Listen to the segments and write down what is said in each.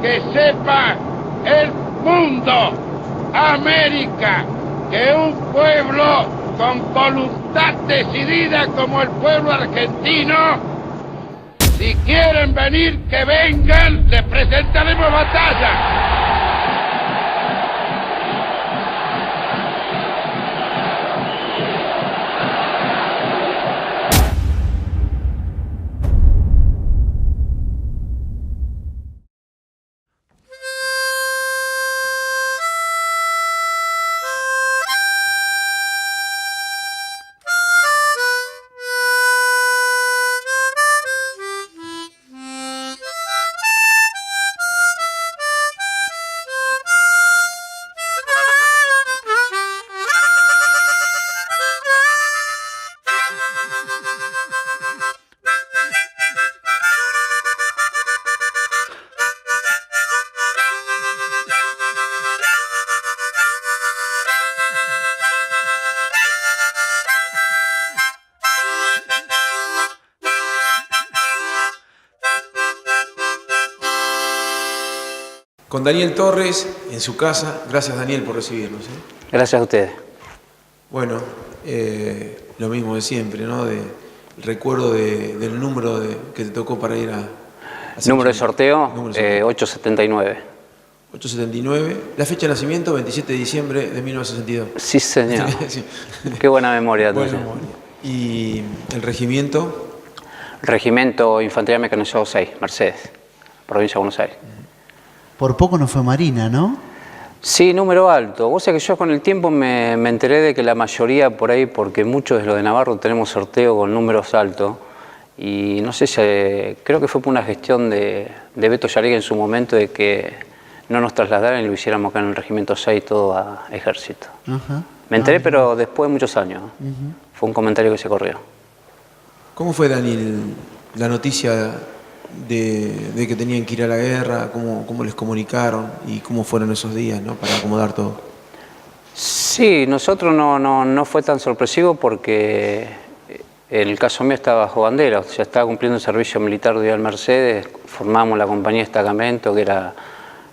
que sepa el mundo, América, que un pueblo con voluntad decidida como el pueblo argentino, si quieren venir, que vengan, les presentaremos batalla. Con Daniel Torres en su casa. Gracias, Daniel, por recibirnos. Gracias a ustedes. Bueno, lo mismo de siempre, ¿no? El recuerdo del número que te tocó para ir a número de sorteo, 879. 879. La fecha de nacimiento, 27 de diciembre de 1962. Sí, señor. Sí. Qué buena memoria. Buena memoria. ¿Y el regimiento? Regimiento Infantería Mecanizado 6, Mercedes, provincia de Buenos Aires. Por poco no fue Marina, ¿no? Sí, número alto. Vos sabés que yo con el tiempo me enteré de que la mayoría por ahí, porque muchos de los de Navarro tenemos sorteo con números altos, y no sé si, creo que fue por una gestión de Beto Yarriga en su momento de que no nos trasladaran y lo hiciéramos acá en el Regimiento 6 todo a Ejército. Me enteré, pero después de muchos años. Fue un comentario que se corrió. ¿Cómo fue, Daniel, la noticia de que tenían que ir a la guerra? ¿Cómo les comunicaron y cómo fueron esos días, ¿no? Para acomodar todo. Sí, nosotros no fue tan sorpresivo porque en el caso mío estaba bajo bandera, o sea, estaba cumpliendo el servicio militar de Mercedes, formamos la compañía de destacamento, que era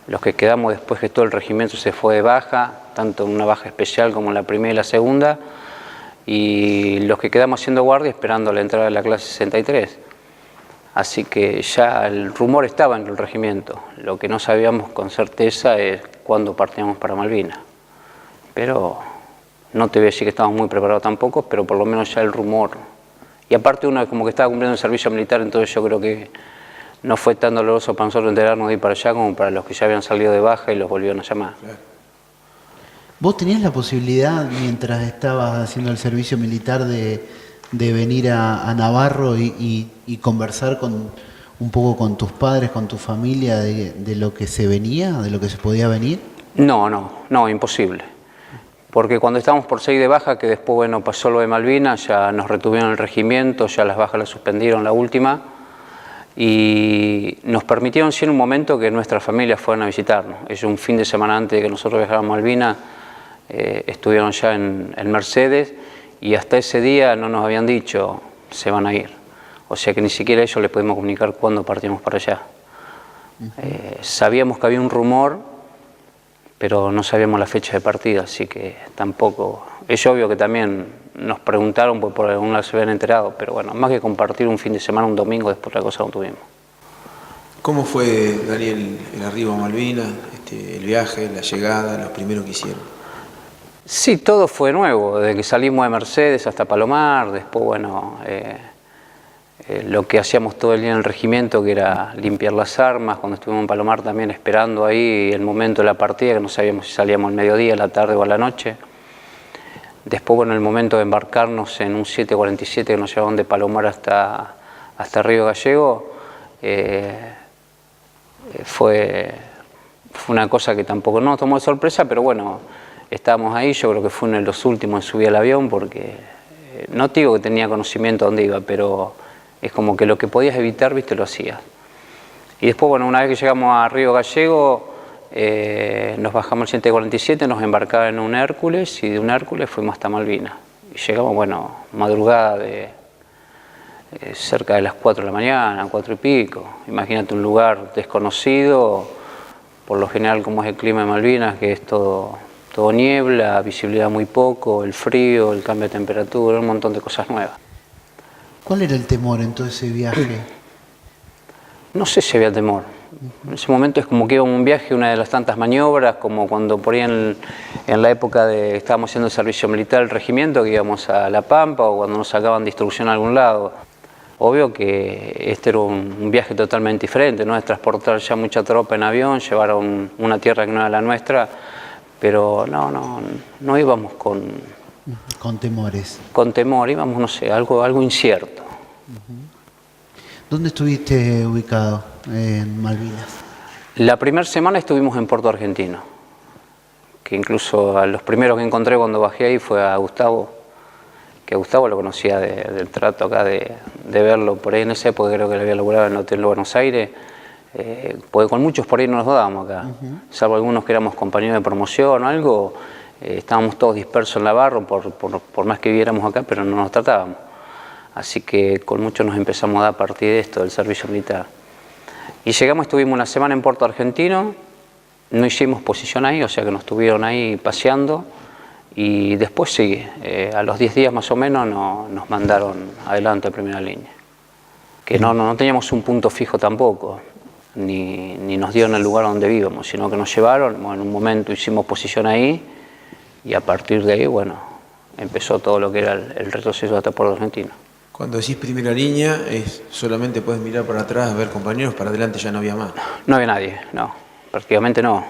los que quedamos después que todo el regimiento se fue de baja, tanto en una baja especial como en la primera y la segunda, y los que quedamos haciendo guardia esperando la entrada de la clase 63. Así que ya el rumor estaba en el regimiento. Lo que no sabíamos con certeza es cuándo partíamos para Malvinas. Pero no te voy a decir que estábamos muy preparados tampoco, pero por lo menos ya el rumor. Y aparte uno como que estaba cumpliendo el servicio militar, entonces yo creo que no fue tan doloroso para nosotros enterarnos de ir para allá como para los que ya habían salido de baja y los volvieron a llamar. Claro. ¿Vos tenías la posibilidad, mientras estabas haciendo el servicio militar, de venir a Navarro y conversar un poco con tus padres, con tu familia, de lo que se venía, de lo que se podía venir? No, imposible. Porque cuando estábamos por 6 de baja, que después, bueno, pasó lo de Malvinas, ya nos retuvieron el regimiento, ya las bajas las suspendieron la última, y nos permitieron, sí, en un momento que nuestras familias fueran a visitarnos. Ellos un fin de semana antes de que nosotros viajáramos a Malvinas, estuvieron ya en Mercedes, y hasta ese día no nos habían dicho se van a ir. O sea que ni siquiera ellos les pudimos comunicar cuándo partimos para allá. Sabíamos que había un rumor, pero no sabíamos la fecha de partida, así que tampoco... Es obvio que también nos preguntaron, pues por alguna vez se habían enterado, pero bueno, más que compartir un fin de semana, un domingo, después la cosa no tuvimos. ¿Cómo fue, Daniel, el arribo a Malvinas, el viaje, la llegada, lo primero que hicieron? Sí, todo fue nuevo, desde que salimos de Mercedes hasta Palomar, después, bueno, lo que hacíamos todo el día en el regimiento, que era limpiar las armas, cuando estuvimos en Palomar también esperando ahí el momento de la partida, que no sabíamos si salíamos al mediodía, a la tarde o a la noche. Después, bueno, el momento de embarcarnos en un 747 que nos llevaban de Palomar hasta Río Gallego, fue una cosa que tampoco nos tomó de sorpresa, pero bueno, estábamos ahí, yo creo que fue uno de los últimos en subir al avión, porque no te digo que tenía conocimiento de dónde iba, pero es como que lo que podías evitar, viste, lo hacías. Y después, bueno, una vez que llegamos a Río Gallego, nos bajamos el 747, nos embarcaban en un Hércules, y de un Hércules fuimos hasta Malvinas. Y llegamos, bueno, madrugada de cerca de las 4 de la mañana, 4 y pico. Imagínate un lugar desconocido, por lo general como es el clima de Malvinas, que es todo niebla, visibilidad muy poco, el frío, el cambio de temperatura, un montón de cosas nuevas. ¿Cuál era el temor en todo ese viaje? No sé si había temor. En ese momento es como que iba un viaje, una de las tantas maniobras, como cuando por ahí en la época de estábamos haciendo el servicio militar, el regimiento, que íbamos a La Pampa o cuando nos sacaban de instrucción a algún lado. Obvio que este era un viaje totalmente diferente, no es transportar ya mucha tropa en avión, llevar a una tierra que no era la nuestra, pero no íbamos Con temores. con temor, íbamos, no sé, algo incierto. ¿Dónde estuviste ubicado en Malvinas? La primera semana estuvimos en Puerto Argentino, que incluso a los primeros que encontré cuando bajé ahí fue a Gustavo, que a Gustavo lo conocía del trato acá, de verlo por ahí en esa época, creo que le había laburado en el Hotel Buenos Aires, porque con muchos por ahí no nos dábamos acá, salvo algunos que éramos compañeros de promoción o algo, estábamos todos dispersos en Navarro, por más que viviéramos acá, pero no nos tratábamos. Así que con muchos nos empezamos a dar a partir de esto, del servicio militar. Y llegamos, estuvimos una semana en Puerto Argentino, no hicimos posición ahí, o sea que nos estuvieron ahí paseando, y después sí, a los 10 días más o menos nos mandaron adelante a primera línea. Que no teníamos un punto fijo tampoco, ni nos dieron el lugar donde vivíamos, sino que nos llevaron, bueno, en un momento hicimos posición ahí, y a partir de ahí, bueno, empezó todo lo que era el retroceso hasta Puerto Argentino. Cuando decís primera línea, solamente puedes mirar para atrás, ver compañeros, para adelante ya no había más. No había nadie, no, prácticamente no.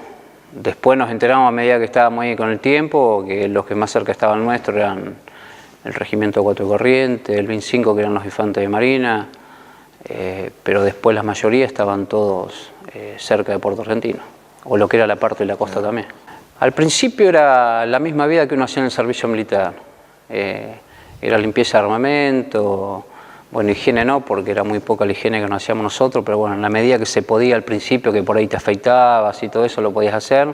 Después nos enteramos a medida que estábamos ahí con el tiempo, que los que más cerca estaban nuestros eran el Regimiento 4 de Corrientes, el 25 que eran los infantes de Marina, pero después la mayoría estaban todos cerca de Puerto Argentino, o lo que era la parte de la costa también. Al principio era la misma vida que uno hacía en el servicio militar. Era limpieza de armamento, bueno, higiene no, porque era muy poca la higiene que nos hacíamos nosotros, pero bueno, en la medida que se podía al principio, que por ahí te afeitabas y todo eso lo podías hacer,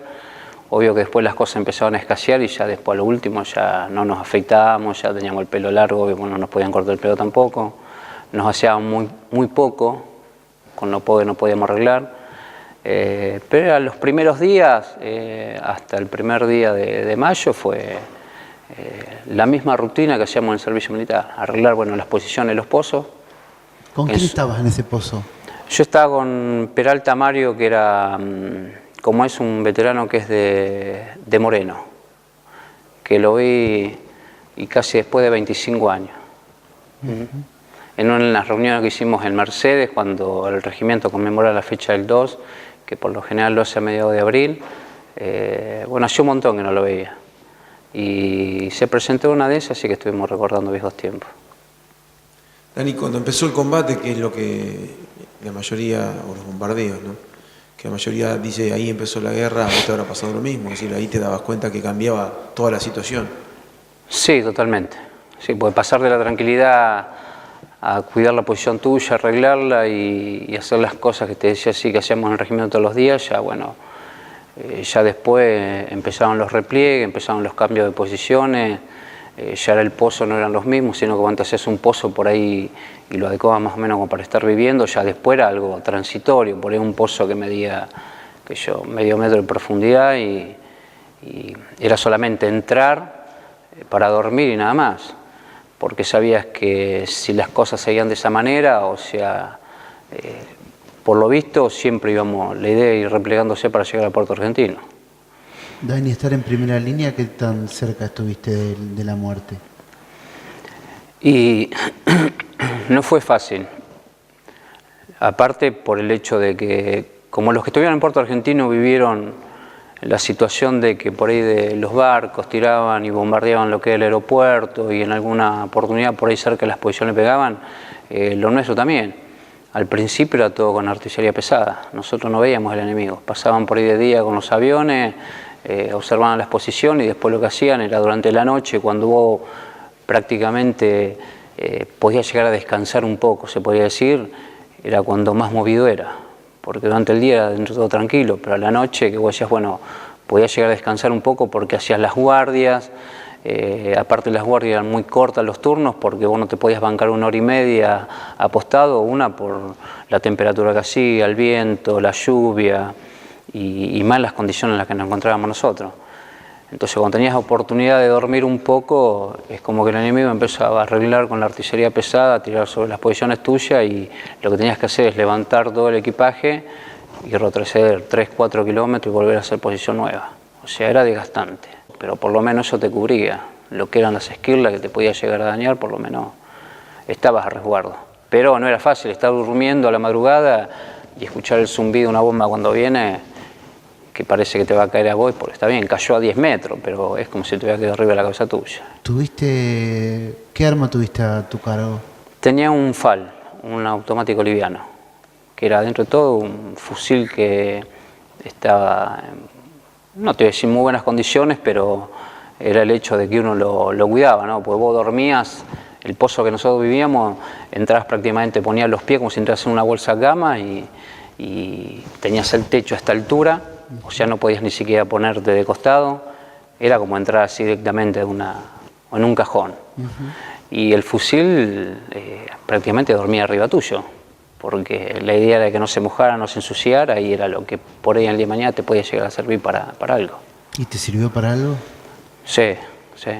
obvio que después las cosas empezaron a escasear y ya después a lo último ya no nos afeitábamos, ya teníamos el pelo largo, obvio, bueno, no nos podían cortar el pelo tampoco, nos hacíamos muy poco, con lo poco que no podíamos arreglar, pero a los primeros días, hasta el primer día de mayo fue la misma rutina que hacíamos en el servicio militar, arreglar, bueno, las posiciones de los pozos. ¿Con quién estabas en ese pozo? Yo estaba con Peralta Mario, que era, como es un veterano que es de Moreno, que lo vi y casi después de 25 años. En una de las reuniones que hicimos en Mercedes, cuando el regimiento conmemora la fecha del 2, que por lo general lo hace a mediados de abril, bueno, hacía un montón que no lo veía. Y se presentó una de esas, así que estuvimos recordando viejos tiempos. Dani, cuando empezó el combate, que es lo que la mayoría, o los bombardeos, ¿no? Que la mayoría dice, ahí empezó la guerra, a vos te habrá pasado lo mismo, es decir, ahí te dabas cuenta que cambiaba toda la situación. Sí, totalmente. Sí, puede pasar de la tranquilidad a cuidar la posición tuya, arreglarla y hacer las cosas que te decía así, que hacíamos en el regimiento todos los días, ya bueno, ya después empezaron los repliegues, empezaron los cambios de posiciones, ya era el pozo, no eran los mismos, sino que cuando hacías un pozo por ahí y lo adecuabas más o menos como para estar viviendo, ya después era algo transitorio, por ahí un pozo que medía, medio metro de profundidad y era solamente entrar para dormir y nada más, porque sabías que si las cosas seguían de esa manera, o sea, por lo visto siempre íbamos, la idea de ir replegándose para llegar a Puerto Argentino. Dani, estar en primera línea, ¿qué tan cerca estuviste de la muerte? Y no fue fácil, aparte por el hecho de que, como los que estuvieron en Puerto Argentino vivieron la situación de que por ahí de los barcos tiraban y bombardeaban lo que era el aeropuerto y en alguna oportunidad por ahí cerca de las posiciones pegaban, lo nuestro también. Al principio era todo con artillería pesada, nosotros no veíamos al enemigo, pasaban por ahí de día con los aviones, observaban las posiciones y después lo que hacían era durante la noche, cuando vos prácticamente podías llegar a descansar un poco, se podía decir, era cuando más movido era, porque durante el día era dentro de todo tranquilo, pero a la noche que vos decías, bueno, podías llegar a descansar un poco porque hacías las guardias, aparte las guardias eran muy cortas los turnos porque vos no te podías bancar 1 hora y media apostado, una por la temperatura que hacía, el viento, la lluvia, y más las condiciones en las que nos encontrábamos nosotros. Entonces cuando tenías oportunidad de dormir un poco, es como que el enemigo empezaba a arreglar con la artillería pesada, a tirar sobre las posiciones tuyas, y lo que tenías que hacer es levantar todo el equipaje y retroceder 3-4 kilómetros y volver a hacer posición nueva. O sea, era desgastante, pero por lo menos eso te cubría. Lo que eran las esquirlas que te podía llegar a dañar, por lo menos estabas a resguardo. Pero no era fácil estar durmiendo a la madrugada y escuchar el zumbido de una bomba cuando viene, que parece que te va a caer a vos, porque está bien, cayó a 10 metros, pero es como si te hubiera quedado arriba de la cabeza tuya. ¿Qué arma tuviste a tu cargo? Tenía un FAL, un automático liviano, que era dentro de todo un fusil que estaba, no te voy a decir en muy buenas condiciones, pero era el hecho de que uno lo cuidaba, ¿no? Porque vos dormías, el pozo que nosotros vivíamos, entrabas prácticamente, ponías los pies como si entras en una bolsa cama y tenías el techo a esta altura, o sea, no podías ni siquiera ponerte de costado, era como entrar así directamente en un cajón. Y el fusil prácticamente dormía arriba tuyo, porque la idea era que no se mojara, no se ensuciara, y era lo que por ahí en el día de mañana te podía llegar a servir para algo. ¿Y te sirvió para algo? Sí, sí.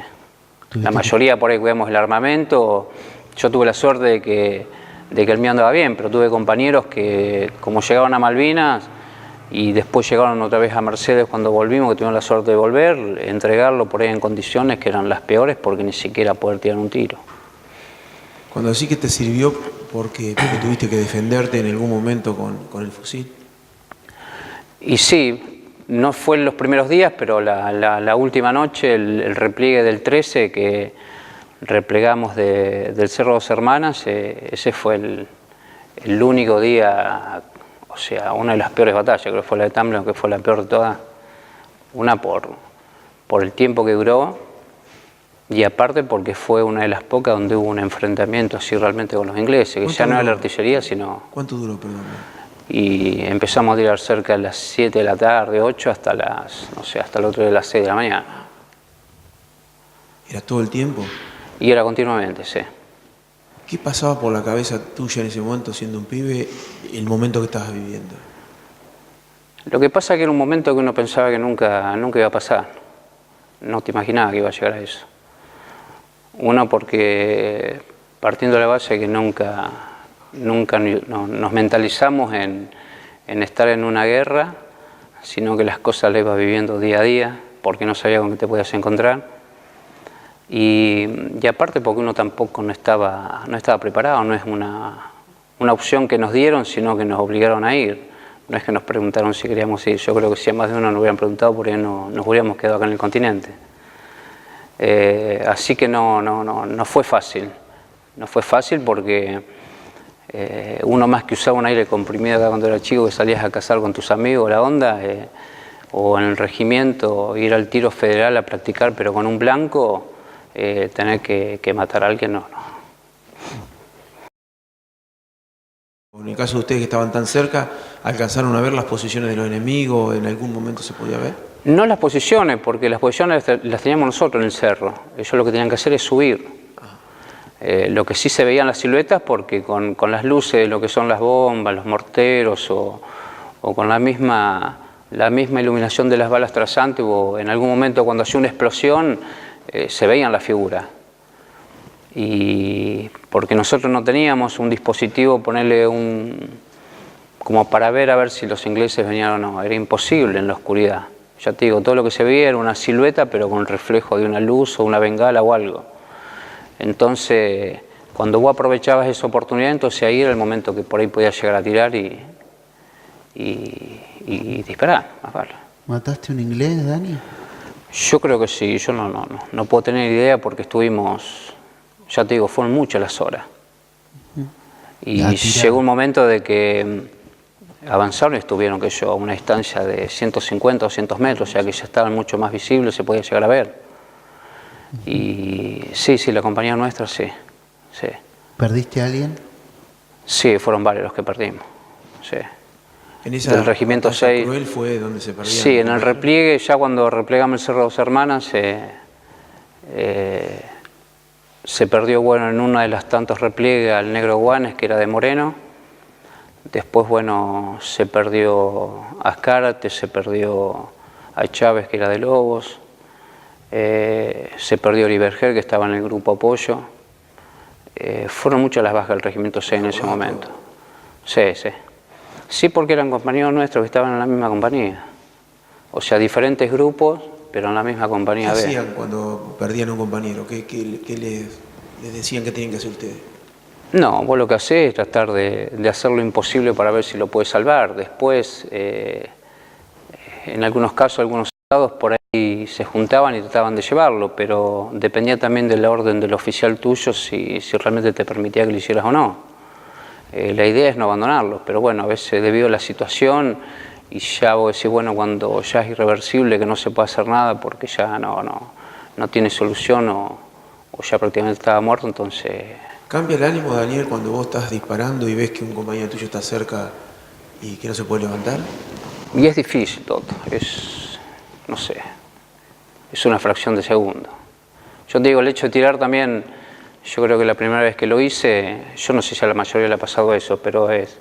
La mayoría por ahí cuidamos el armamento. Yo tuve la suerte de que el mío andaba bien, pero tuve compañeros que, como llegaban a Malvinas y después llegaron otra vez a Mercedes cuando volvimos, que tuvieron la suerte de volver, entregarlo por ahí en condiciones que eran las peores, porque ni siquiera poder tirar un tiro. Cuando decís que te sirvió porque tuviste que defenderte en algún momento con el fusil. Y sí, no fue en los primeros días, pero la última noche, el repliegue del 13, que replegamos del Cerro Dos Hermanas, ese fue el único día, o sea, una de las peores batallas, creo que fue la de Tamblen, que fue la peor de todas. Una por el tiempo que duró, y aparte porque fue una de las pocas donde hubo un enfrentamiento así realmente con los ingleses, que ya no era la artillería, sino... ¿Cuánto duró, perdón? Y empezamos a tirar cerca de las 7 de la tarde, 8, hasta hasta el otro día de las 6 de la mañana. ¿Era todo el tiempo? Y era continuamente, sí. ¿Qué pasaba por la cabeza tuya en ese momento, siendo un pibe, el momento que estabas viviendo? Lo que pasa es que era un momento que uno pensaba que nunca iba a pasar. No te imaginaba que iba a llegar a eso. Uno, porque partiendo de la base que nunca nos mentalizamos en estar en una guerra, sino que las cosas las ibas viviendo día a día, porque no sabía con qué te podías encontrar. Y aparte porque uno tampoco no estaba preparado, no es una opción que nos dieron, sino que nos obligaron a ir. No es que nos preguntaron si queríamos ir. Yo creo que si a más de uno nos hubieran preguntado, por ahí no nos hubiéramos quedado acá en el continente. Así que no fue fácil. No fue fácil porque uno, más que usaba un aire comprimido acá cuando era chico, que salías a cazar con tus amigos, la onda, o en el regimiento, ir al tiro federal a practicar, pero con un blanco, tener que matar a alguien, no. En el caso de ustedes que estaban tan cerca, ¿alcanzaron a ver las posiciones de los enemigos? ¿En algún momento se podía ver? No las posiciones, porque las posiciones las teníamos nosotros en el cerro. Ellos lo que tenían que hacer es subir. Lo que sí se veían las siluetas, porque con las luces de lo que son las bombas, los morteros, o con la misma iluminación de las balas trasantes, o en algún momento cuando hacía una explosión, se veían las figuras. Y porque nosotros no teníamos un dispositivo, ponerle como para ver a ver si los ingleses venían o no, era imposible en la oscuridad. Ya te digo, todo lo que se veía era una silueta, pero con reflejo de una luz o una bengala o algo. Entonces, cuando vos aprovechabas esa oportunidad, entonces ahí era el momento que por ahí podías llegar a tirar y disparar, más vale. ¿Mataste un inglés, Dani? Yo creo que sí, yo no puedo tener idea porque estuvimos, ya te digo, fueron muchas las horas. Y llegó un momento de que avanzaron y estuvieron a una distancia de 150 o 200 metros, o sea que ya estaban mucho más visibles, se podía llegar a ver. Y sí, la compañía nuestra, sí. ¿Perdiste a alguien? Sí, fueron varios los que perdimos, sí. En esa del regimiento 6 cruel fue donde se perdían. Sí, en el repliegue, ya cuando replegamos el Cerro Dos Hermanas, se perdió, bueno, en una de las tantos repliegues al Negro Guanes, que era de Moreno. Después, bueno, se perdió a Azcárate, se perdió a Chávez, que era de Lobos, se perdió a Oriberger, que estaba en el grupo apoyo. Fueron muchas las bajas del Regimiento 6 en ese momento. Sí, sí. Sí, porque eran compañeros nuestros que estaban en la misma compañía. O sea, diferentes grupos, pero en la misma compañía ¿Qué B. hacían cuando perdían a un compañero? ¿Qué les decían que tenían que hacer ustedes? No, vos lo que hacés es tratar de hacer lo imposible para ver si lo puedes salvar. Después, en algunos casos, algunos soldados por ahí se juntaban y trataban de llevarlo, pero dependía también de la orden del oficial tuyo si realmente te permitía que lo hicieras o no. La idea es no abandonarlo, pero bueno, a veces debido a la situación y ya vos decís, bueno, cuando ya es irreversible, que no se puede hacer nada porque ya no tiene solución o ya prácticamente estaba muerto, entonces... ¿Cambia el ánimo, Daniel, cuando vos estás disparando y ves que un compañero tuyo está cerca y que no se puede levantar? Y es difícil todo, no sé, es una fracción de segundo. Yo te digo, el hecho de tirar también, yo creo que la primera vez que lo hice, yo no sé si a la mayoría le ha pasado eso, pero es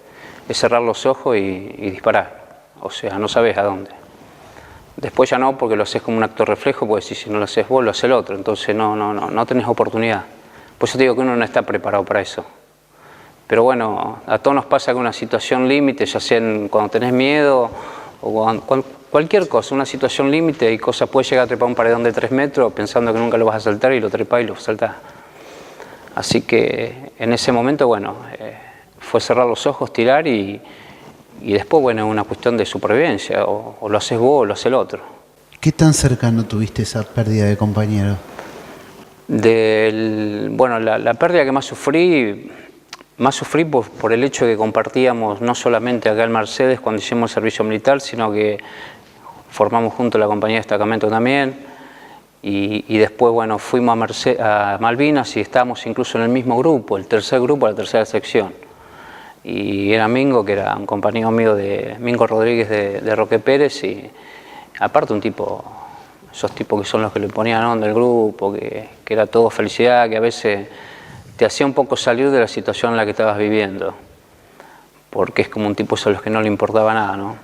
cerrar los ojos y disparar. O sea, no sabes a dónde. Después ya no, porque lo haces como un acto reflejo, porque si no lo haces vos, lo hace el otro. Entonces no tenés oportunidad. Por eso te digo que uno no está preparado para eso. Pero bueno, a todos nos pasa que una situación límite, ya sea cuando tenés miedo o cualquier cosa, una situación límite y cosa, puede llegar a trepar un paredón de 3 metros pensando que nunca lo vas a saltar y lo trepás y lo saltás. Así que en ese momento, bueno, fue cerrar los ojos, tirar y después, bueno, es una cuestión de supervivencia, o lo haces vos o lo hace el otro. ¿Qué tan cercano tuviste esa pérdida de compañeros? Bueno, la pérdida que más sufrí por el hecho de que compartíamos no solamente acá en Mercedes cuando hicimos el servicio militar, sino que formamos juntos la compañía de destacamento también, y después, bueno, fuimos a Malvinas y estábamos incluso en el mismo grupo, el tercer grupo, la tercera sección. Y era Mingo, que era un compañero mío, Mingo Rodríguez de Roque Pérez, y aparte un tipo, esos tipos que son los que le ponían onda al grupo, que era todo felicidad, que a veces te hacía un poco salir de la situación en la que estabas viviendo, porque es como un tipo a los que no le importaba nada, ¿no?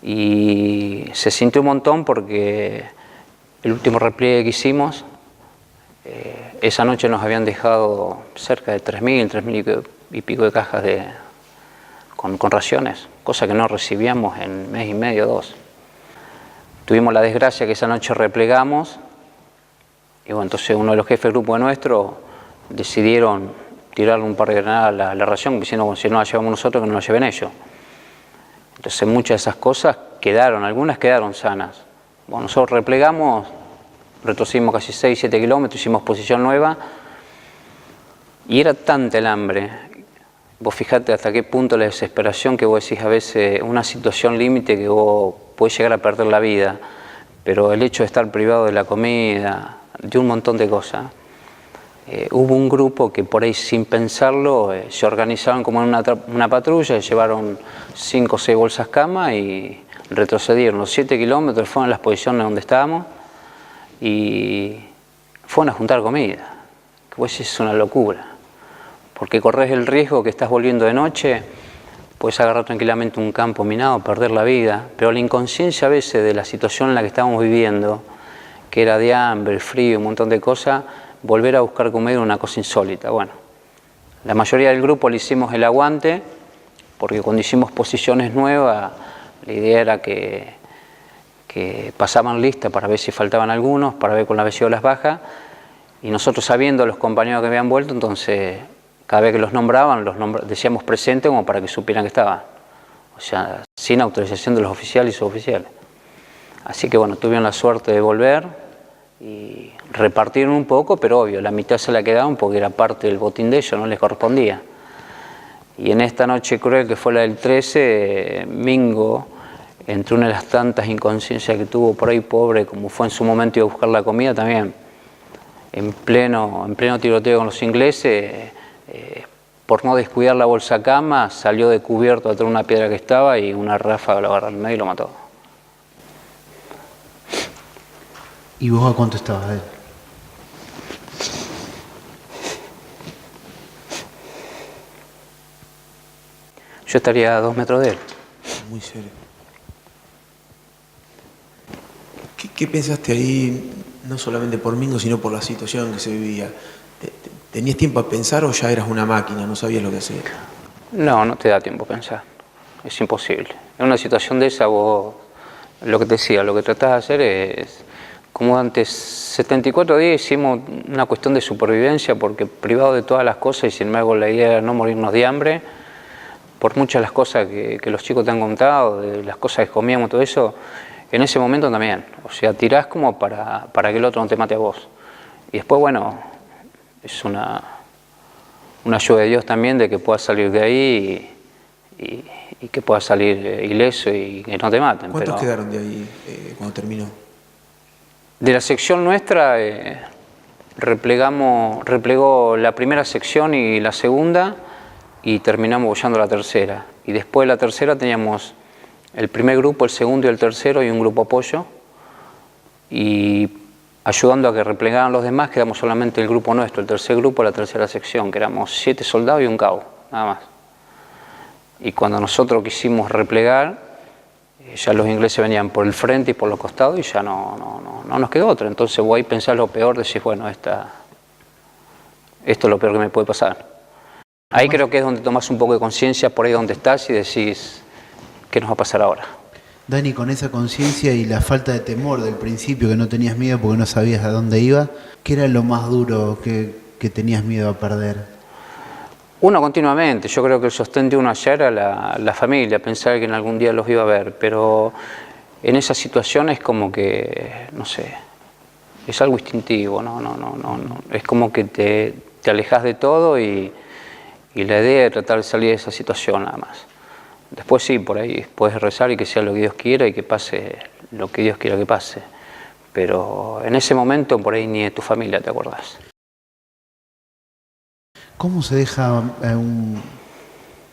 Y se sintió un montón porque el último repliegue que hicimos, esa noche nos habían dejado cerca de 3.000 y pico de cajas con raciones, cosa que no recibíamos en mes y medio, 2. Tuvimos la desgracia que esa noche replegamos y bueno, entonces uno de los jefes del grupo nuestro decidieron tirarle un par de granadas a la ración, diciendo, bueno, si no la llevamos nosotros, que no la lleven ellos. Entonces muchas de esas cosas algunas quedaron sanas. Bueno, nosotros replegamos, retrocedimos casi 6-7 kilómetros, hicimos posición nueva y era tanta el hambre. Vos fijate hasta qué punto la desesperación que vos decís a veces, una situación límite que vos podés llegar a perder la vida, pero el hecho de estar privado de la comida, de un montón de cosas. Hubo un grupo que por ahí sin pensarlo se organizaron como en una patrulla, llevaron 5 o 6 bolsas cama y retrocedieron los 7 kilómetros, fueron a las posiciones donde estábamos y fueron a juntar comida, que vos decís es una locura. Porque corres el riesgo que estás volviendo de noche, puedes agarrar tranquilamente un campo minado, perder la vida, pero la inconsciencia a veces de la situación en la que estábamos viviendo, que era de hambre, frío, un montón de cosas, volver a buscar comida era una cosa insólita. Bueno, la mayoría del grupo le hicimos el aguante, porque cuando hicimos posiciones nuevas, la idea era que pasaban lista para ver si faltaban algunos, para ver con la vez las bajas, y nosotros sabiendo los compañeros que habían vuelto, entonces cada vez que los nombraban, decíamos presente como para que supieran que estaban. O sea, sin autorización de los oficiales y suboficiales. Así que bueno, tuvieron la suerte de volver y repartieron un poco, pero obvio, la mitad se la quedaron porque era parte del botín de ellos, no les correspondía. Y en esta noche cruel que fue la del 13, Mingo, entre una de las tantas inconsciencias que tuvo por ahí, pobre, como fue en su momento ir a buscar la comida también, en pleno tiroteo con los ingleses, por no descuidar la bolsa cama, salió de cubierto atrás de una piedra que estaba y una ráfaga lo agarró al medio y lo mató. ¿Y vos a cuánto estabas de él? yo estaría a 2 metros de él. Muy serio. ¿Qué pensaste ahí, no solamente por Mingo, sino por la situación que se vivía? ¿Tenías tiempo a pensar o ya eras una máquina, no sabías lo que hacer? No, no te da tiempo a pensar. Es imposible. En una situación de esa, vos, lo que te decía, lo que tratás de hacer es, como antes, 74 días hicimos una cuestión de supervivencia, porque privado de todas las cosas, y sin embargo la idea era no morirnos de hambre, por muchas de las cosas que los chicos te han contado, de las cosas que comíamos, todo eso, en ese momento también. O sea, tirás como para que el otro no te mate a vos. Y después, bueno, es una ayuda de Dios también de que puedas salir de ahí y que puedas salir ileso y que no te maten. ¿Cuántos quedaron de ahí cuando terminó? De la sección nuestra replegó la primera sección y la segunda y terminamos boyando la tercera. Y después de la tercera teníamos el primer grupo, el segundo y el tercero y un grupo apoyo. Y ayudando a que replegaran los demás, quedamos solamente el grupo nuestro, el tercer grupo, la tercera sección, que éramos 7 soldados y un cabo, nada más. Y cuando nosotros quisimos replegar, ya los ingleses venían por el frente y por los costados y ya no nos quedó otra. Entonces vos ahí pensás lo peor, decís, bueno, esto es lo peor que me puede pasar. Ahí creo que es donde tomás un poco de conciencia por ahí donde estás y decís, ¿qué nos va a pasar ahora? Dani, con esa conciencia y la falta de temor del principio, que no tenías miedo porque no sabías a dónde iba, ¿qué era lo más duro que tenías miedo a perder? Uno continuamente, yo creo que el sostén de uno allá era la familia, pensar que en algún día los iba a ver, pero en esas situaciones como que, no sé, es algo instintivo, no, es como que te alejas de todo y la idea es tratar de salir de esa situación nada más. Después sí, por ahí puedes rezar y que sea lo que Dios quiera y que pase lo que Dios quiera que pase, pero en ese momento por ahí ni de tu familia te acordás. ¿Cómo se deja un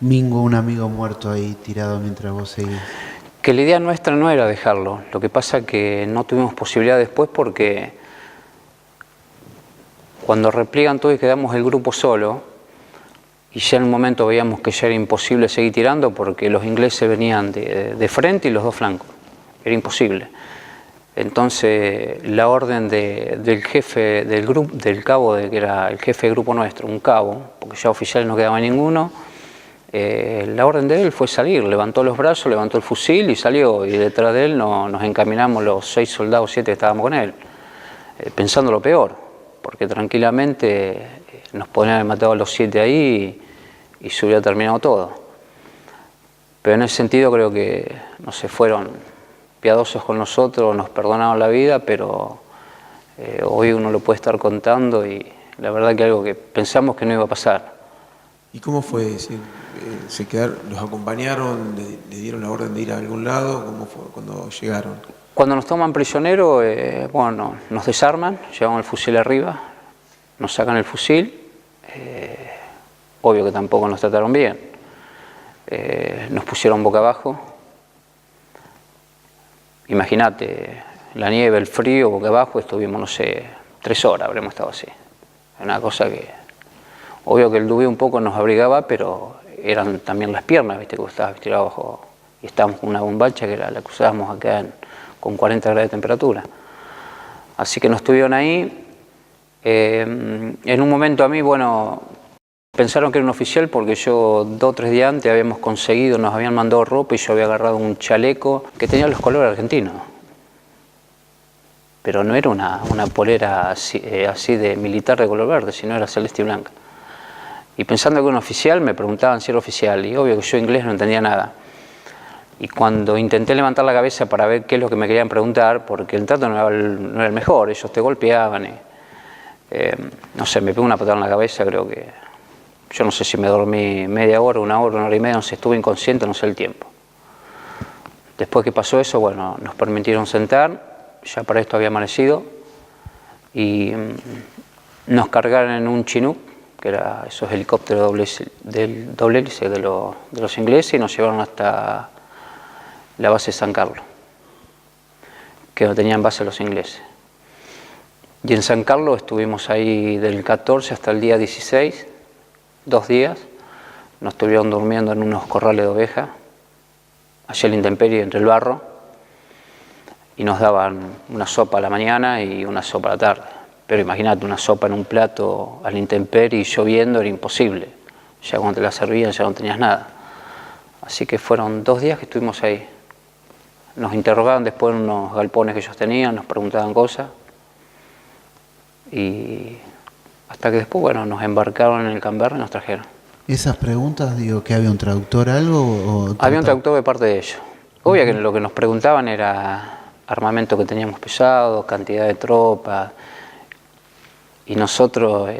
Mingo, un amigo muerto ahí tirado mientras vos seguís? Que la idea nuestra no era dejarlo, lo que pasa es que no tuvimos posibilidad después porque cuando repliegan todo y quedamos el grupo solo, y ya en un momento veíamos que ya era imposible seguir tirando porque los ingleses venían de frente y los dos flancos, era imposible. Entonces la orden del jefe del grupo, del cabo, que era el jefe del grupo nuestro, un cabo, porque ya oficiales no quedaba ninguno, la orden de él fue salir, levantó los brazos, levantó el fusil y salió, y detrás de él nos encaminamos los 6 soldados, 7 que estábamos con él, pensando lo peor, porque tranquilamente nos podrían haber matado a los 7 ahí y se hubiera terminado todo. Pero en ese sentido creo que, no sé, fueron piadosos con nosotros, nos perdonaron la vida, pero hoy uno lo puede estar contando y la verdad que algo que pensamos que no iba a pasar. ¿Y cómo fue? ¿Se quedaron, los acompañaron, le dieron la orden de ir a algún lado? ¿Cómo fue cuando llegaron? Cuando nos toman prisioneros, bueno, nos desarman, llevamos el fusil arriba, nos sacan el fusil, obvio que tampoco nos trataron bien, nos pusieron boca abajo. Imagínate, la nieve, el frío, boca abajo, estuvimos, no sé, 3 horas habremos estado así. Una cosa que, obvio que el dubio un poco nos abrigaba, pero eran también las piernas, viste, que estabas tirado abajo y estábamos con una bombacha que era la que usábamos acá con 40 grados de temperatura. Así que nos estuvieron ahí. En un momento a mí, bueno, pensaron que era un oficial porque yo 2 o 3 días antes habíamos conseguido, nos habían mandado ropa y yo había agarrado un chaleco que tenía los colores argentinos. Pero no era una polera así de militar de color verde, sino era celeste y blanca. Y pensando que era un oficial, me preguntaban si era oficial, y obvio que yo inglés no entendía nada. Y cuando intenté levantar la cabeza para ver qué es lo que me querían preguntar, porque el trato no era el mejor, ellos te golpeaban, no sé, me pegó una patada en la cabeza, creo que, yo no sé si me dormí media hora, 1 hora y media, no sé, estuve inconsciente, no sé el tiempo. Después que pasó eso, bueno, nos permitieron sentar, ya para esto había amanecido, y nos cargaron en un Chinook, que era esos helicópteros doble hélice de los ingleses, y nos llevaron hasta la base de San Carlos, que no tenían base los ingleses. Y en San Carlos estuvimos ahí del 14 hasta el día 16, 2 días, nos estuvieron durmiendo en unos corrales de ovejas, allá en la intemperie, entre el barro, y nos daban una sopa a la mañana y una sopa a la tarde. Pero imagínate, una sopa en un plato a la intemperie y lloviendo era imposible. Ya cuando te la servían ya no tenías nada. Así que fueron 2 días que estuvimos ahí. Nos interrogaban después en unos galpones que ellos tenían, nos preguntaban cosas. Y hasta que después, bueno, nos embarcaron en el Canberra y nos trajeron. Esas preguntas, digo, ¿que había un traductor algo? O Había un traductor de parte de ellos. Obvio que lo que nos preguntaban era armamento que teníamos pesado, cantidad de tropas. Y nosotros,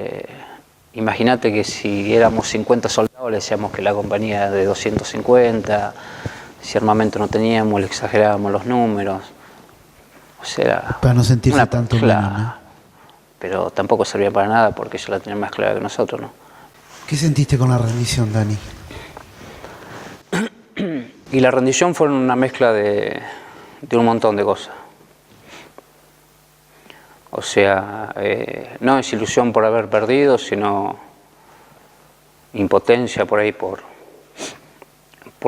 imagínate que si éramos 50 soldados, le decíamos que la compañía era de 250, si armamento no teníamos, le exagerábamos los números. O sea, para no sentirse tanto menos, ¿no? Pero tampoco servía para nada porque ellos la tenían más clara que nosotros, ¿no? ¿Qué sentiste con la rendición, Dani? Y la rendición fue una mezcla de un montón de cosas. O sea, no es ilusión por haber perdido, sino impotencia por ahí, por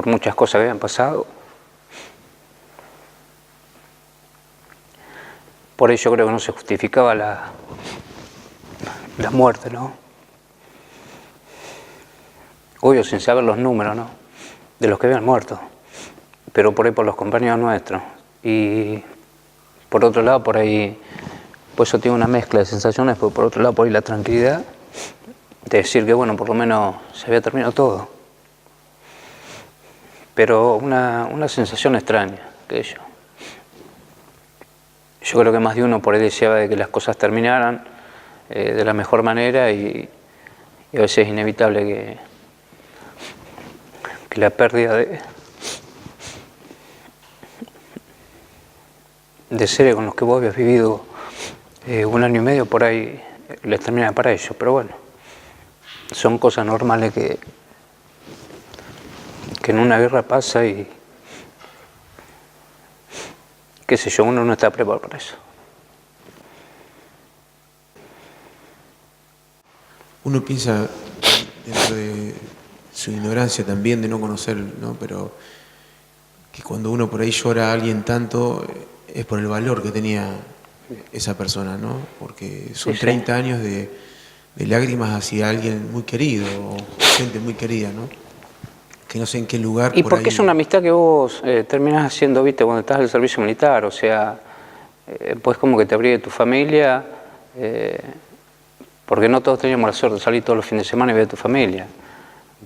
muchas cosas que habían pasado. Por ello creo que no se justificaba la muerte, ¿no? Obvio, sin saber los números, ¿no?, de los que habían muerto, pero por ahí por los compañeros nuestros. Y por otro lado, por ahí, pues eso tiene una mezcla de sensaciones, pero por otro lado, por ahí la tranquilidad de decir que, bueno, por lo menos se había terminado todo. Pero una sensación extraña, que yo creo que más de uno por ahí deseaba de que las cosas terminaran de la mejor manera y a veces es inevitable que la pérdida de seres con los que vos habías vivido 1 año y medio por ahí les termina para ellos. Pero bueno, son cosas normales que en una guerra pasa y qué sé yo, uno no está preparado para eso. Uno piensa, dentro de su ignorancia también, de no conocer, ¿no?, pero que cuando uno por ahí llora a alguien tanto, es por el valor que tenía esa persona, ¿no? Porque son 30 años de lágrimas hacia alguien muy querido, o gente muy querida, ¿no? Que no sé en qué lugar. Y por porque ahí... es una amistad que vos terminás haciendo, viste, cuando estás en el servicio militar, o sea, pues como que te abrí de tu familia, porque no todos teníamos la suerte de salir todos los fines de semana y ver a tu familia.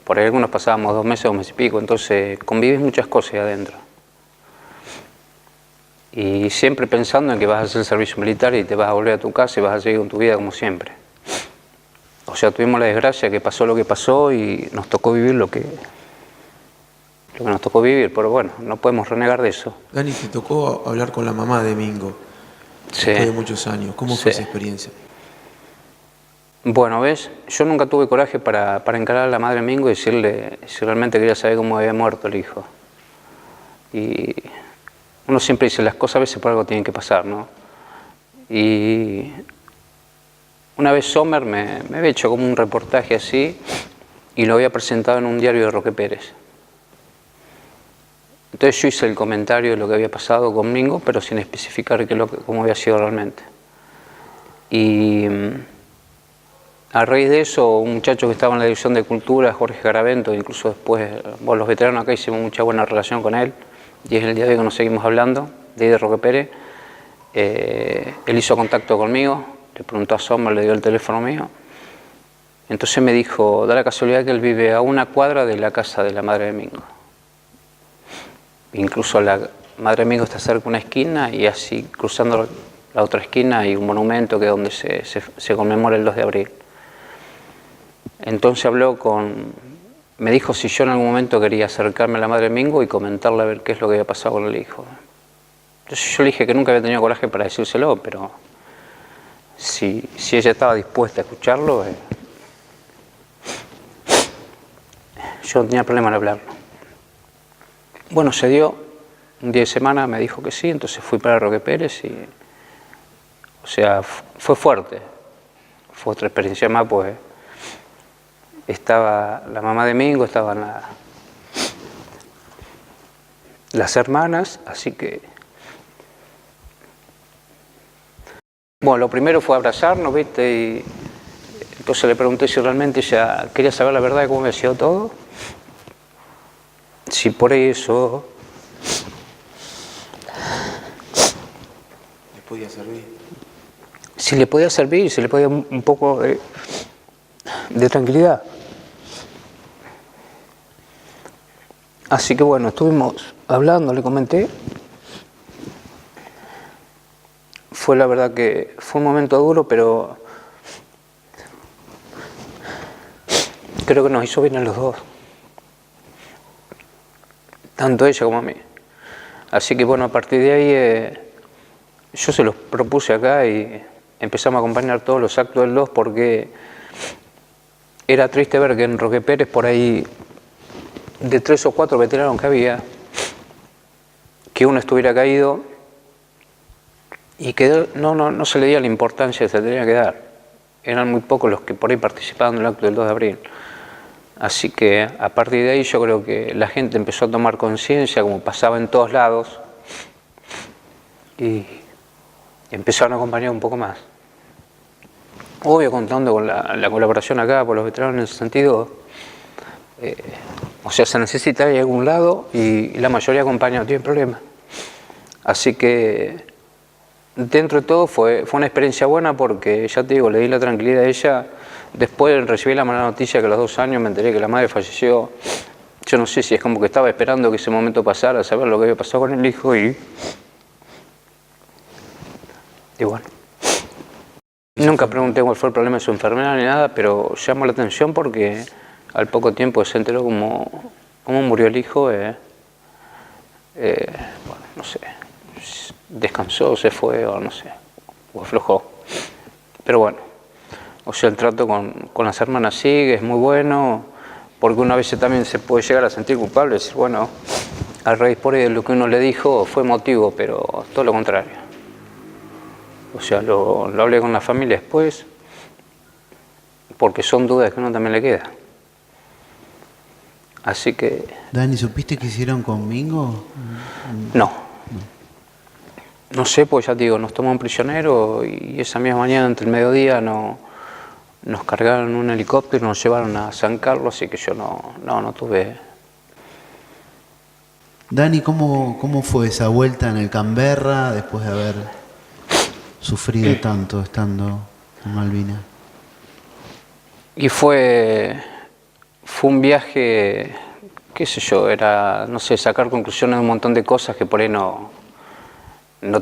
Por ahí algunos pasábamos 2 meses, 2 meses y pico, entonces convivís muchas cosas ahí adentro. Y siempre pensando en que vas a hacer el servicio militar y te vas a volver a tu casa y vas a seguir con tu vida como siempre. O sea, tuvimos la desgracia que pasó lo que pasó y nos tocó vivir lo que nos tocó vivir, pero bueno, no podemos renegar de eso. Dani, te tocó hablar con la mamá de Mingo, después de muchos años. ¿Cómo fue esa experiencia? Bueno, ves, yo nunca tuve coraje para encarar a la madre de Mingo y decirle si realmente quería saber cómo había muerto el hijo. Y uno siempre dice, las cosas a veces por algo tienen que pasar, ¿no? Y una vez Sommer me había hecho como un reportaje así y lo había presentado en un diario de Roque Pérez. Entonces yo hice el comentario de lo que había pasado con Mingo, pero sin especificar cómo había sido realmente. Y a raíz de eso, un muchacho que estaba en la Dirección de Cultura, Jorge Garavento, incluso después, bueno, los veteranos acá hicimos mucha buena relación con él, y es el día de hoy que nos seguimos hablando, de Roque Pérez. Él hizo contacto conmigo, le preguntó a Sommer, le dio el teléfono mío. Entonces me dijo, da la casualidad que él vive a 1 cuadra de la casa de la madre de Mingo. Incluso la madre de Mingo está cerca de una esquina y así cruzando la otra esquina hay un monumento que es donde se conmemora el 2 de abril. Entonces me dijo si yo en algún momento quería acercarme a la madre de Mingo y comentarle a ver qué es lo que había pasado con el hijo. Entonces yo le dije que nunca había tenido coraje para decírselo, pero si ella estaba dispuesta a escucharlo, yo no tenía problema en hablarlo. Bueno, se dio, un día de semana me dijo que sí, entonces fui para Roque Pérez y, o sea, fue fuerte, fue otra experiencia más, pues estaba la mamá de Mingo, estaban las hermanas, así que... Bueno, lo primero fue abrazarnos, ¿viste? Y entonces le pregunté si realmente ella quería saber la verdad de cómo me hacía todo. Si por eso... ¿Les podía servir? Si le podía servir, si le podía un poco de tranquilidad. Así que bueno, estuvimos hablando, le comenté. Fue la verdad que fue un momento duro, pero creo que nos hizo bien a los dos. Tanto ella como a mí. Así que bueno, a partir de ahí yo se los propuse acá y empezamos a acompañar todos los actos del 2 porque era triste ver que en Roque Pérez por ahí de 3 o 4 veteranos que había, que uno estuviera caído y que no se le dio la importancia que se tenía que dar. Eran muy pocos los que por ahí participaban en el acto del 2 de abril. Así que a partir de ahí yo creo que la gente empezó a tomar conciencia, como pasaba en todos lados, y empezaron a acompañar un poco más. Obvio, contando con la colaboración acá por los veteranos en ese sentido, o sea, se necesita de algún lado y la mayoría acompaña, no tiene problema. Así que dentro de todo fue una experiencia buena porque, ya te digo, le di la tranquilidad a ella. Después recibí la mala noticia que a los 2 años me enteré que la madre falleció. Yo no sé si es como que estaba esperando que ese momento pasara, saber lo que había pasado con el hijo y bueno. Nunca pregunté cuál fue el problema de su enfermedad ni nada, pero llamó la atención porque al poco tiempo se enteró cómo murió el hijo. Bueno, no sé, descansó, se fue o no sé, o aflojó. Pero bueno, o sea, el trato con las hermanas sigue, es muy bueno, porque una vez también se puede llegar a sentir culpable, decir, bueno, a raíz por ahí de lo que uno le dijo fue motivo, pero todo lo contrario. O sea, lo hablé con la familia después, porque son dudas que a uno también le queda. Así que... Dani, ¿supiste qué hicieron conmigo? No. No sé, pues ya te digo, nos tomó un prisionero y esa misma mañana, entre el mediodía, nos cargaron en un helicóptero y nos llevaron a San Carlos, así que yo no tuve... Dani, ¿cómo fue esa vuelta en el Canberra después de haber sufrido tanto estando en Malvinas? Y fue un viaje, qué sé yo, era, no sé, sacar conclusiones de un montón de cosas que por ahí no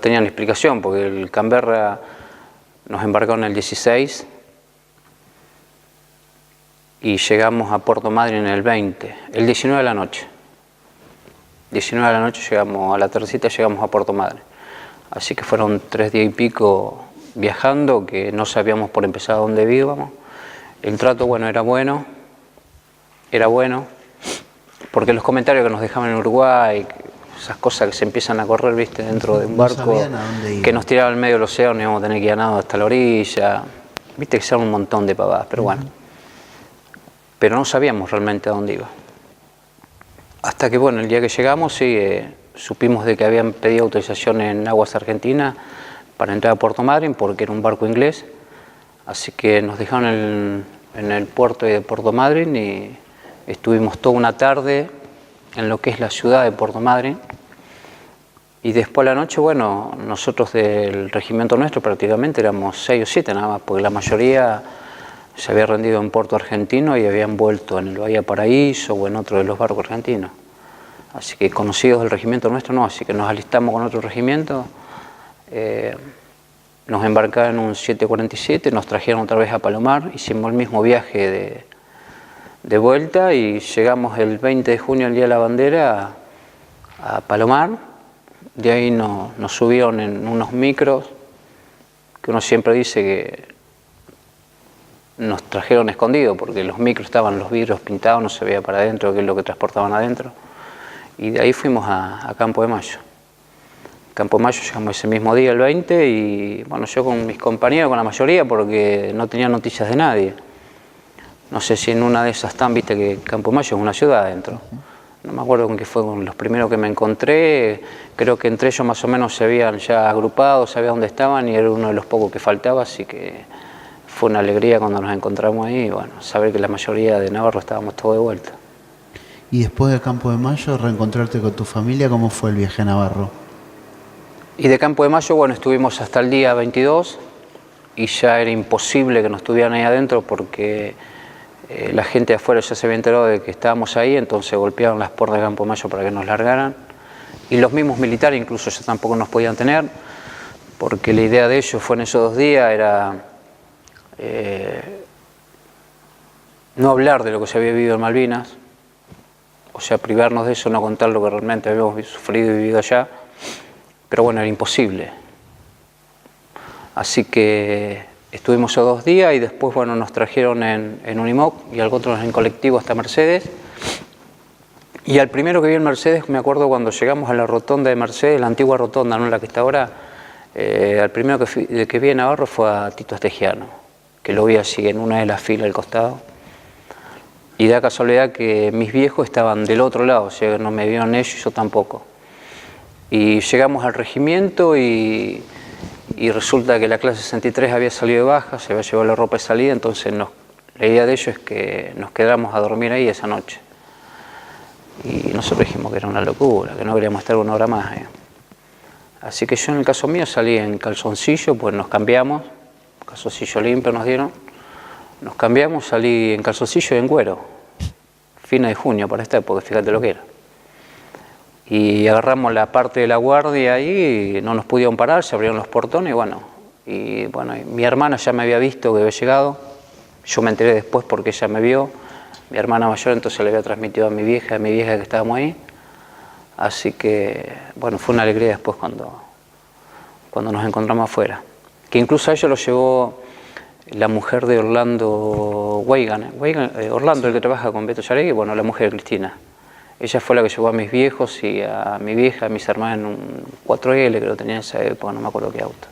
tenían explicación, porque el Canberra nos embarcaron el 16 y llegamos a Puerto Madryn en el 20, el 19 de la noche. 19 de la noche llegamos, a la tardecita llegamos a Puerto Madryn. Así que fueron 3 días y pico viajando, que no sabíamos por empezar a dónde íbamos. El trato, bueno, era bueno, porque los comentarios que nos dejaban en Uruguay, esas cosas que se empiezan a correr, viste, dentro de un barco, que nos tiraba al medio del océano y íbamos a tener que ir a nado hasta la orilla, viste que se un montón de pavadas, pero bueno. Pero no sabíamos realmente a dónde iba. Hasta que, bueno, el día que llegamos, sí, supimos de que habían pedido autorización en aguas argentinas para entrar a Puerto Madryn, porque era un barco inglés. Así que nos dejaron en el puerto de Puerto Madryn y estuvimos toda una tarde en lo que es la ciudad de Puerto Madryn. Y después a la noche, bueno, nosotros del regimiento nuestro prácticamente éramos 6 o 7 nada más, porque la mayoría se había rendido en Puerto Argentino y habían vuelto en el Bahía Paraíso o en otro de los barcos argentinos. Así que conocidos del regimiento nuestro no, así que nos alistamos con otro regimiento. Nos embarcaron en un 747, nos trajeron otra vez a Palomar, hicimos el mismo viaje de vuelta y llegamos el 20 de junio, el Día de la Bandera, a Palomar. De ahí nos subieron en unos micros, que uno siempre dice que nos trajeron escondidos, porque los micros estaban los vidrios pintados, no se veía para adentro qué es lo que transportaban adentro. Y de ahí fuimos a Campo de Mayo. Campo de Mayo llegamos ese mismo día, el 20, y bueno, yo con mis compañeros, con la mayoría, porque no tenía noticias de nadie. no sé si en una de esas están, viste que Campo de Mayo es una ciudad adentro. No me acuerdo con qué fue con los primeros que me encontré, creo que entre ellos más o menos se habían ya agrupado, sabía dónde estaban y era uno de los pocos que faltaba, así que fue una alegría cuando nos encontramos ahí, y bueno, saber que la mayoría de Navarro estábamos todos de vuelta. Y después de Campo de Mayo, reencontrarte con tu familia, ¿cómo fue el viaje a Navarro? Y de Campo de Mayo, bueno, estuvimos hasta el día 22 y ya era imposible que nos estuvieran ahí adentro porque la gente de afuera ya se había enterado de que estábamos ahí, entonces golpearon las puertas de Campo de Mayo para que nos largaran. Y los mismos militares incluso ya tampoco nos podían tener, porque la idea de ellos fue en esos 2 días era no hablar de lo que se había vivido en Malvinas, o sea, privarnos de eso, no contar lo que realmente habíamos sufrido y vivido allá, pero bueno, era imposible. Así que estuvimos esos 2 días y después, bueno, nos trajeron en Unimog y al otro en colectivo hasta Mercedes. Y al primero que vi en Mercedes, me acuerdo cuando llegamos a la rotonda de Mercedes, la antigua rotonda, no la que está ahora, al primero que vi en Navarro fue a Tito Estegiano, que lo vi así en una de las filas al costado. Y da casualidad que mis viejos estaban del otro lado, o sea, no me vieron ellos y yo tampoco. Y llegamos al regimiento y resulta que la clase 63 había salido de baja, se había llevado la ropa de salida, entonces la idea de ellos es que nos quedáramos a dormir ahí esa noche. Y nosotros dijimos que era una locura, que no queríamos estar 1 hora más. Así que yo en el caso mío salí en calzoncillo, pues nos cambiamos, calzoncillo limpio nos dieron, nos cambiamos, salí en calzoncillo y en cuero, fines de junio para esta época, fíjate lo que era. Y agarramos la parte de la guardia ahí, y no nos pudieron parar, se abrieron los portones y bueno, mi hermana ya me había visto que había llegado, yo me enteré después porque ella me vio, mi hermana mayor entonces le había transmitido a mi vieja que estábamos ahí, así que bueno, fue una alegría después cuando nos encontramos afuera, que incluso a ellos lo llevó la mujer de Orlando Weigan, Orlando el que trabaja con Beto Yaregui, bueno, la mujer de Cristina. Ella fue la que llevó a mis viejos y a mi vieja, a mis hermanos en un 4L que lo tenía en esa época, no me acuerdo qué auto.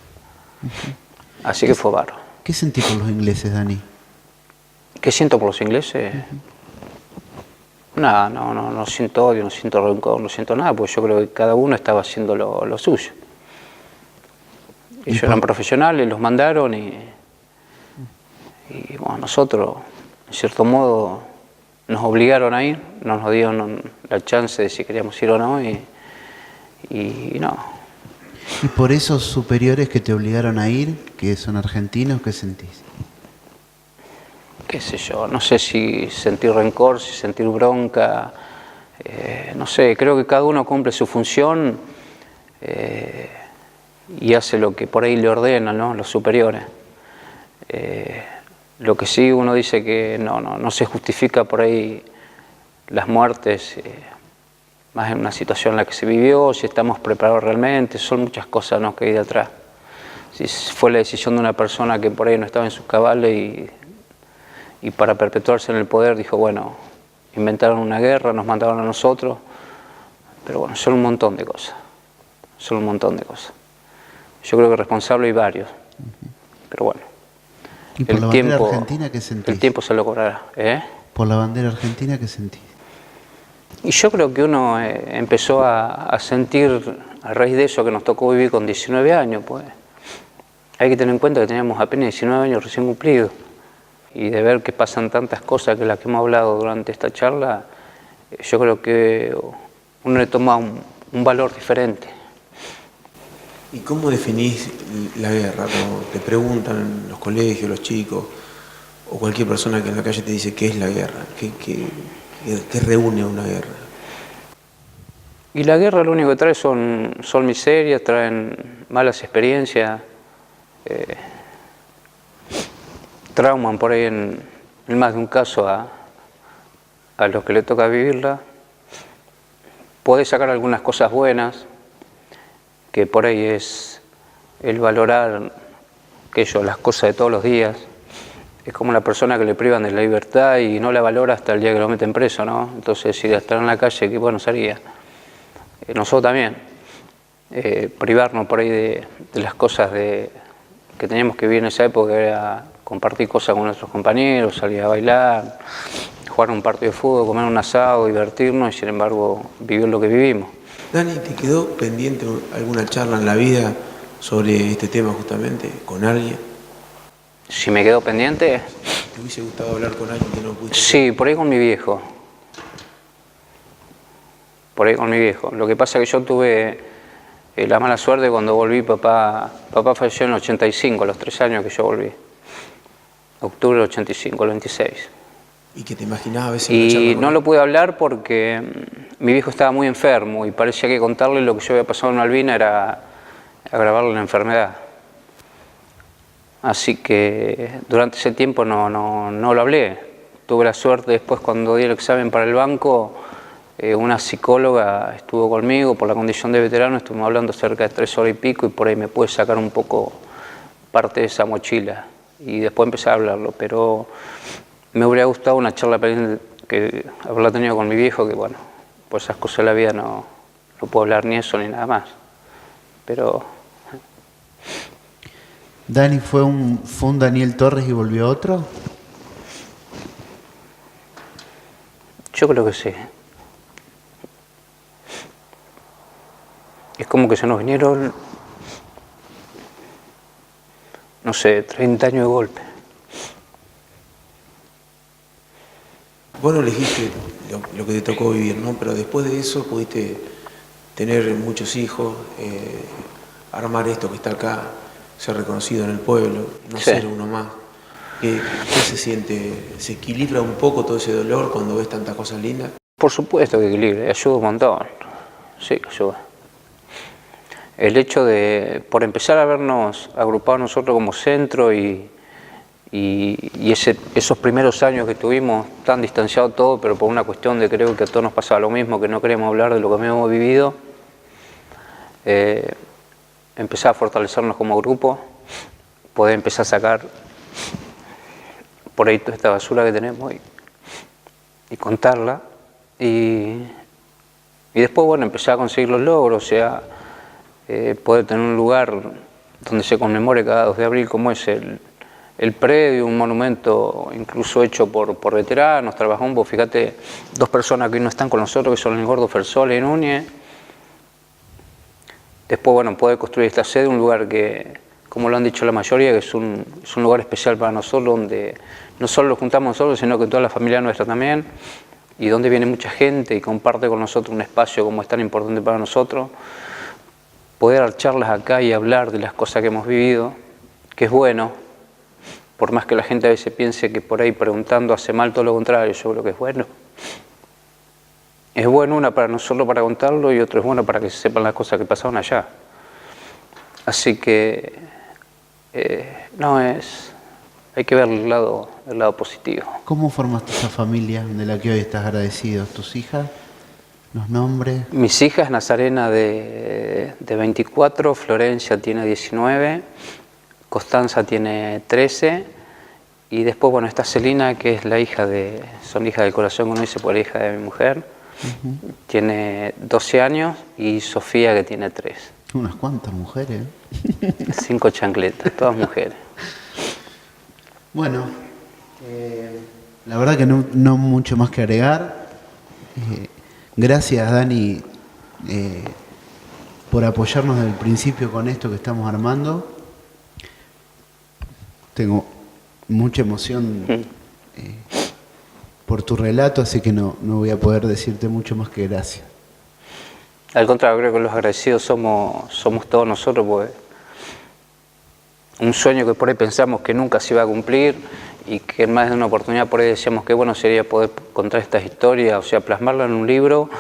Así que fue bárbaro. ¿Qué sentís por los ingleses, Dani? ¿Qué siento por los ingleses? Nada, no siento odio, no siento rencor, no siento nada, porque yo creo que cada uno estaba haciendo lo suyo. Ellos eran profesionales, los mandaron y bueno, nosotros, en cierto modo, nos obligaron a ir, no nos dieron la chance de si queríamos ir o no y no. ¿Y por esos superiores que te obligaron a ir, que son argentinos, qué sentís? Qué sé yo, no sé si sentir rencor, si sentir bronca, no sé, creo que cada uno cumple su función y hace lo que por ahí le ordenan, ¿no?, los superiores. Lo que sí uno dice que no se justifica por ahí las muertes, más en una situación en la que se vivió, si estamos preparados realmente, son muchas cosas, ¿no?, que hay detrás. Si fue la decisión de una persona que por ahí no estaba en sus cabales y para perpetuarse en el poder dijo, bueno, inventaron una guerra, nos mandaron a nosotros, pero bueno, son un montón de cosas, son un montón de cosas. Yo creo que responsables hay varios, pero bueno. ¿Y por la bandera argentina qué sentís? El tiempo se lo cobrará. ¿Por la bandera argentina qué sentís? Y yo creo que uno empezó a sentir, a raíz de eso que nos tocó vivir con 19 años, pues hay que tener en cuenta que teníamos apenas 19 años recién cumplidos. Y de ver que pasan tantas cosas que las que hemos hablado durante esta charla, yo creo que uno le toma un valor diferente. ¿Y cómo definís la guerra? Cuando te preguntan en los colegios, los chicos, o cualquier persona que en la calle te dice qué es la guerra, qué reúne a una guerra. Y la guerra lo único que trae son miserias, traen malas experiencias, trauman por ahí en más de un caso a los que le toca vivirla. Podés sacar algunas cosas buenas, que por ahí es el valorar las cosas de todos los días. Es como la persona que le privan de la libertad y no la valora hasta el día que lo meten preso, ¿no? Entonces, si de estar en la calle, qué bueno sería. Nosotros también, privarnos por ahí de las cosas que teníamos que vivir en esa época, era compartir cosas con nuestros compañeros, salir a bailar, jugar un partido de fútbol, comer un asado, divertirnos y sin embargo vivir lo que vivimos. Dani, ¿te quedó pendiente alguna charla en la vida sobre este tema justamente con alguien? Si me quedó pendiente, ¿Te hubiese gustado hablar con alguien que no pudiste? sí, por ahí con mi viejo. Por ahí con mi viejo. Lo que pasa es que yo tuve la mala suerte cuando volví, papá falleció en el 85, a los 3 años que yo volví. Octubre del 85, el 26. ¿Y que te imaginabas a veces una charla Y con no él? lo pude hablar porque mi viejo estaba muy enfermo y parecía que contarle lo que yo había pasado en Malvinas era agravarle la enfermedad. Así que durante ese tiempo no lo hablé. Tuve la suerte después cuando di el examen para el banco, una psicóloga estuvo conmigo por la condición de veterano, estuvimos hablando cerca de 3 horas y pico y por ahí me pude sacar un poco parte de esa mochila y después empecé a hablarlo, pero me hubiera gustado una charla que haberla tenido con mi viejo, que bueno, pues esas cosas de la vida no puedo hablar ni eso ni nada más, pero... ¿Dani fue un Daniel Torres y volvió otro? Yo creo que sí. Es como que se nos vinieron, no sé, 30 años de golpe. Vos no elegiste lo que te tocó vivir, ¿no? Pero después de eso pudiste tener muchos hijos, armar esto que está acá, ser reconocido en el pueblo, no Sí. ser uno más. ¿Qué se siente? ¿Se equilibra un poco todo ese dolor cuando ves tantas cosas lindas? Por supuesto que equilibra, ayuda un montón. Sí, ayuda. El hecho de, por empezar a vernos agrupados nosotros como centro y esos primeros años que tuvimos tan distanciados todos, pero por una cuestión de creo que a todos nos pasaba lo mismo, que no queremos hablar de lo que habíamos vivido, empezar a fortalecernos como grupo, poder empezar a sacar por ahí toda esta basura que tenemos y contarla. Y después, bueno, empezar a conseguir los logros, o sea, poder tener un lugar donde se conmemore cada 2 de abril, como es el predio, un monumento incluso hecho por veteranos, vos fíjate, 2 personas que hoy no están con nosotros, que son el Gordo Fersola y Núñez. Después, bueno, poder construir esta sede, un lugar que, como lo han dicho la mayoría, que es un lugar especial para nosotros, donde no solo lo juntamos nosotros, sino que toda la familia nuestra también, y donde viene mucha gente y comparte con nosotros un espacio como es tan importante para nosotros. Poder dar charlas acá y hablar de las cosas que hemos vivido, que es bueno, por más que la gente a veces piense que por ahí preguntando hace mal, todo lo contrario, yo creo que es bueno. Es bueno una para nosotros para contarlo y otro es bueno para que se sepan las cosas que pasaron allá. Así que hay que ver el lado positivo. ¿Cómo formaste esa familia de la que hoy estás agradecido? ¿Tus hijas? ¿Los nombres? Mis hijas, Nazarena de 24, Florencia tiene 19, Constanza tiene 13 y después, bueno, está Celina, que es son hijas del corazón, uno dice por la hija de mi mujer, tiene 12 años y Sofía, que tiene 3. Unas cuantas mujeres. 5 chancletas, todas mujeres. Bueno, la verdad que no mucho más que agregar. Gracias, Dani, por apoyarnos desde el principio con esto que estamos armando. Tengo mucha emoción por tu relato, así que no voy a poder decirte mucho más que gracias. Al contrario, creo que los agradecidos somos todos nosotros, porque un sueño que por ahí pensamos que nunca se iba a cumplir y que en más de una oportunidad por ahí decíamos que bueno sería poder contar estas historias, o sea, plasmarla en un libro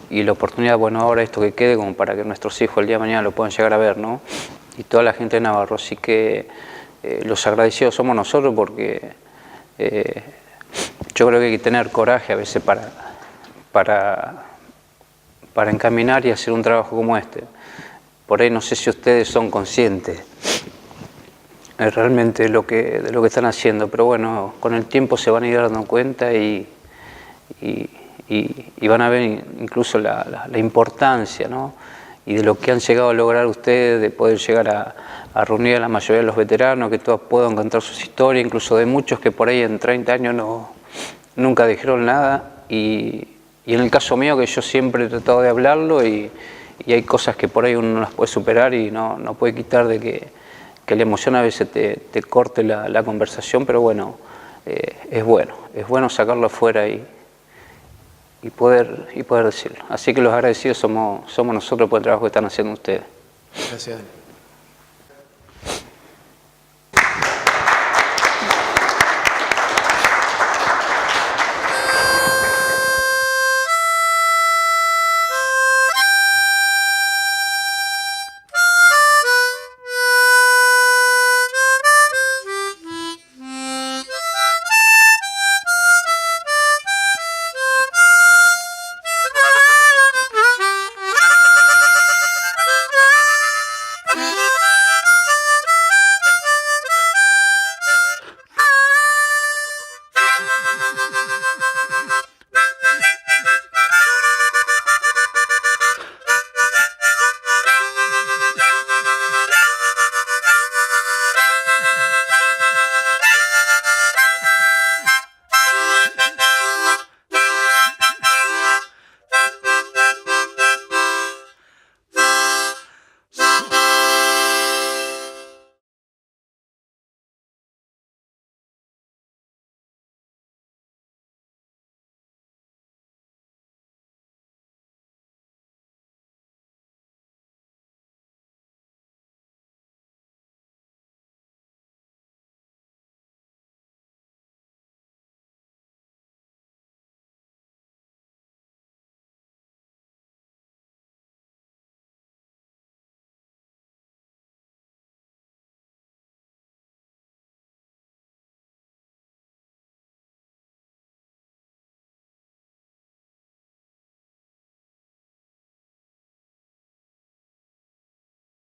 y la oportunidad, bueno, ahora esto que quede como para que nuestros hijos el día de mañana lo puedan llegar a ver, ¿no? Y toda la gente de Navarro, así que los agradecidos somos nosotros porque yo creo que hay que tener coraje a veces para encaminar y hacer un trabajo como este. Por ahí no sé si ustedes son conscientes realmente de lo que están haciendo, pero bueno, con el tiempo se van a ir dando cuenta y van a ver incluso la importancia, ¿no? de lo que han llegado a lograr ustedes, de poder llegar a reunir a la mayoría de los veteranos, que todos puedan contar sus historias, incluso de muchos que por ahí en 30 años nunca dijeron nada. Y en el caso mío, que yo siempre he tratado de hablarlo y hay cosas que por ahí uno no las puede superar y no puede quitar de que la emoción a veces te corte la conversación, pero bueno, es bueno sacarlo afuera y poder decirlo. Así que los agradecidos somos nosotros por el trabajo que están haciendo ustedes. Gracias.